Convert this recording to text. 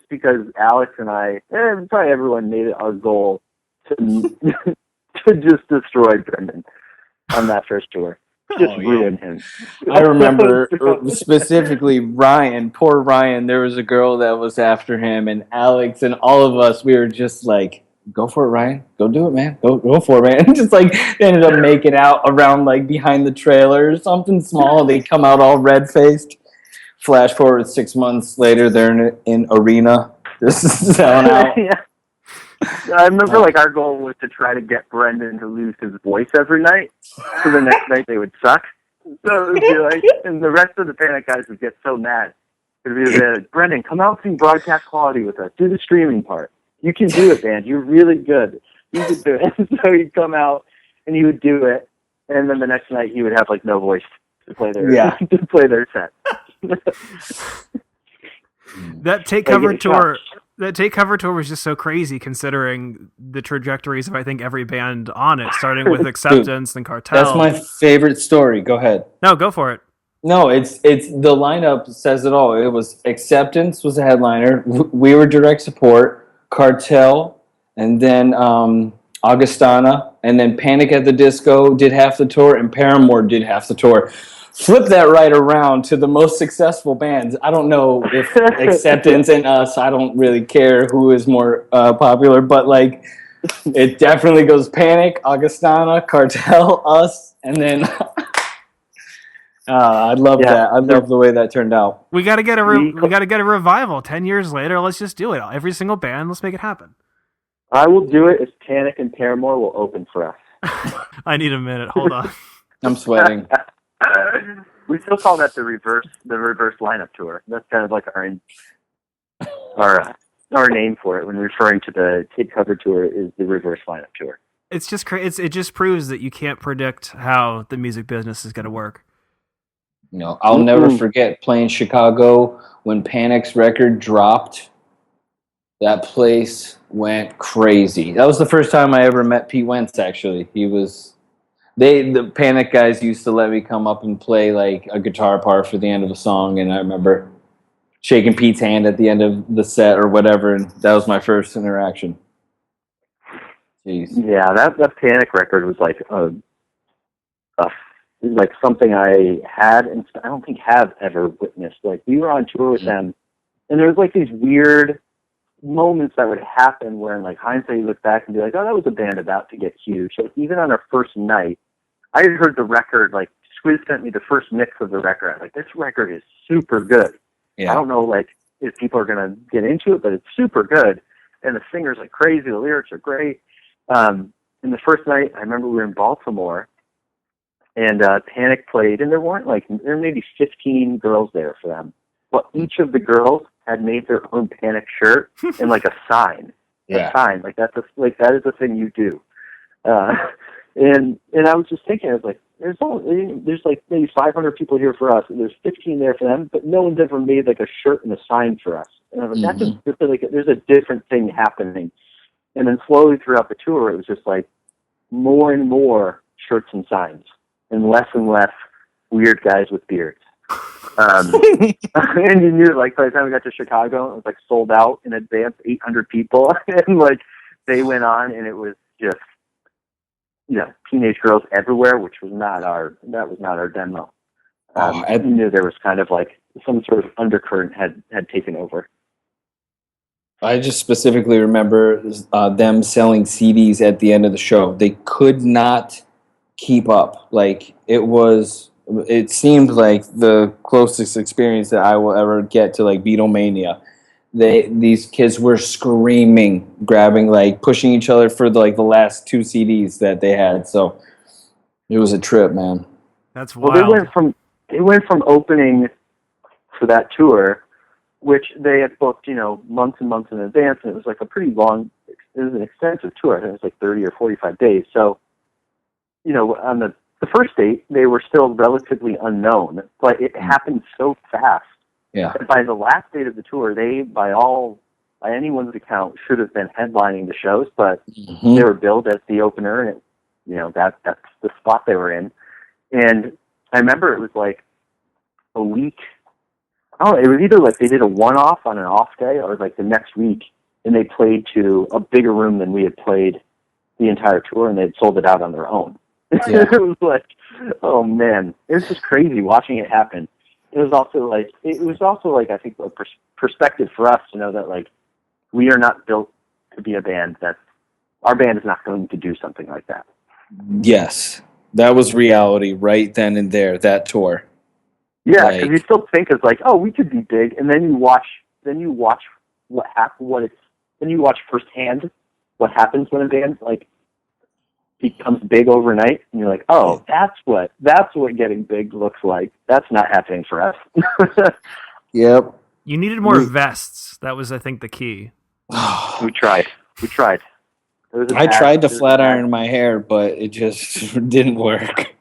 because Alex and I, and probably everyone, made it our goal to to just destroy Brendan on that first tour. Just ruin him. I remember specifically Ryan, poor Ryan. There was a girl that was after him, and Alex and all of us, we were just like, go for it, Ryan. Go do it, man. Go for it, man. Just like they ended up making out around like behind the trailer or something small. They come out all red-faced. Flash forward 6 months later, they're in arena. This is selling out. Yeah. I remember like our goal was to try to get Brendan to lose his voice every night, so the next night they would suck. So it would be like, and the rest of the Panic guys would get so mad. It would be like, Brendan, come out and sing broadcast quality with us. Do the streaming part. You can do it, man. You're really good. You can do it. So he'd come out and he would do it, and then the next night he would have like no voice to play their to play their set. That Take Cover tour. That Take Cover tour was just so crazy, considering the trajectories of I think every band on it, starting with Acceptance and Cartel. That's my favorite story. Go ahead. No, go for it. No, it's the lineup says it all. It was Acceptance was a headliner. We were direct support. Cartel, and then Augustana, and then Panic at the Disco did half the tour, and Paramore did half the tour. Flip that right around to the most successful bands. I don't know if Acceptance and Us, I don't really care who is more popular, but like it definitely goes Panic, Augustana, Cartel, Us, and then I love that. I love the way that turned out. We got to get a revival 10 years later. Let's just do it. Every single band, let's make it happen. I will do it if Panic and Paramore will open for us. I need a minute. Hold on. I'm sweating. We still call that the reverse lineup tour. That's kind of like our name for it when referring to the Take Cover tour is the reverse lineup tour. It's just it just proves that you can't predict how the music business is going to work. You know, I'll never forget playing Chicago when Panic's record dropped. That place went crazy. That was the first time I ever met Pete Wentz. Actually, the Panic guys used to let me come up and play like a guitar part for the end of a song, and I remember shaking Pete's hand at the end of the set or whatever, and that was my first interaction. Jeez. Yeah, that Panic record was like like something I had and I don't think have ever witnessed. Like we were on tour with them, and there was like these weird moments that would happen where in like hindsight you look back and be like, oh, that was a band about to get huge. So even on our first night, I had heard the record, like Squiz sent me the first mix of the record. I was like, this record is super good. Yeah. I don't know like if people are gonna get into it, but it's super good. And the singer's like crazy, the lyrics are great. And the first night I remember we were in Baltimore and Panic played, and there were maybe 15 girls there for them. But each of the girls had made their own Panic shirt and like a sign. Yeah. A sign. Like that is a thing you do. And I was just thinking, I was like, there's like maybe 500 people here for us, and there's 15 there for them, but no one's ever made like a shirt and a sign for us. And I was like, that's just like there's a different thing happening. And then slowly throughout the tour, it was just like more and more shirts and signs, and less weird guys with beards. And you knew, like, by the time we got to Chicago, it was like sold out in advance, 800 people, and like they went on, and it was just, you know, teenage girls everywhere, which was not our demo. I knew there was kind of like some sort of undercurrent had taken over. I just specifically remember them selling CDs at the end of the show. They could not keep up. Like it seemed like the closest experience that I will ever get to like Beatlemania. These kids were screaming, grabbing, like pushing each other for the last two CDs that they had. So it was a trip, man. That's wild. Well, they went from opening for that tour, which they had booked, you know, months and months in advance, and it was like a pretty long, it was an extensive tour. I think it was like 30 or 45 days. So, you know, on the first date, they were still relatively unknown, but it happened so fast. Yeah. And by the last date of the tour, they, by anyone's account, should have been headlining the shows, but they were billed as the opener, and you know, that's the spot they were in. And I remember it was like a week Oh, it was either like they did a one-off on an off day, or like the next week, and they played to a bigger room than we had played the entire tour, and they'd sold it out on their own. Yeah. It was like, oh man, it was just crazy watching it happen. It was also like I think a perspective for us to know that like we are not built to be a band that our band is not going to do something like that. Yes, that was reality right then and there. That tour. Yeah, because you still think it's like, oh, we could be big, and then you watch what happened. Then you watch firsthand what happens when a band like becomes big overnight, and you're like, oh, that's what getting big looks like. That's not happening for us. Yep. You needed more vests. That was, I think, the key. We tried. I tried to flat iron my hair, but it just didn't work.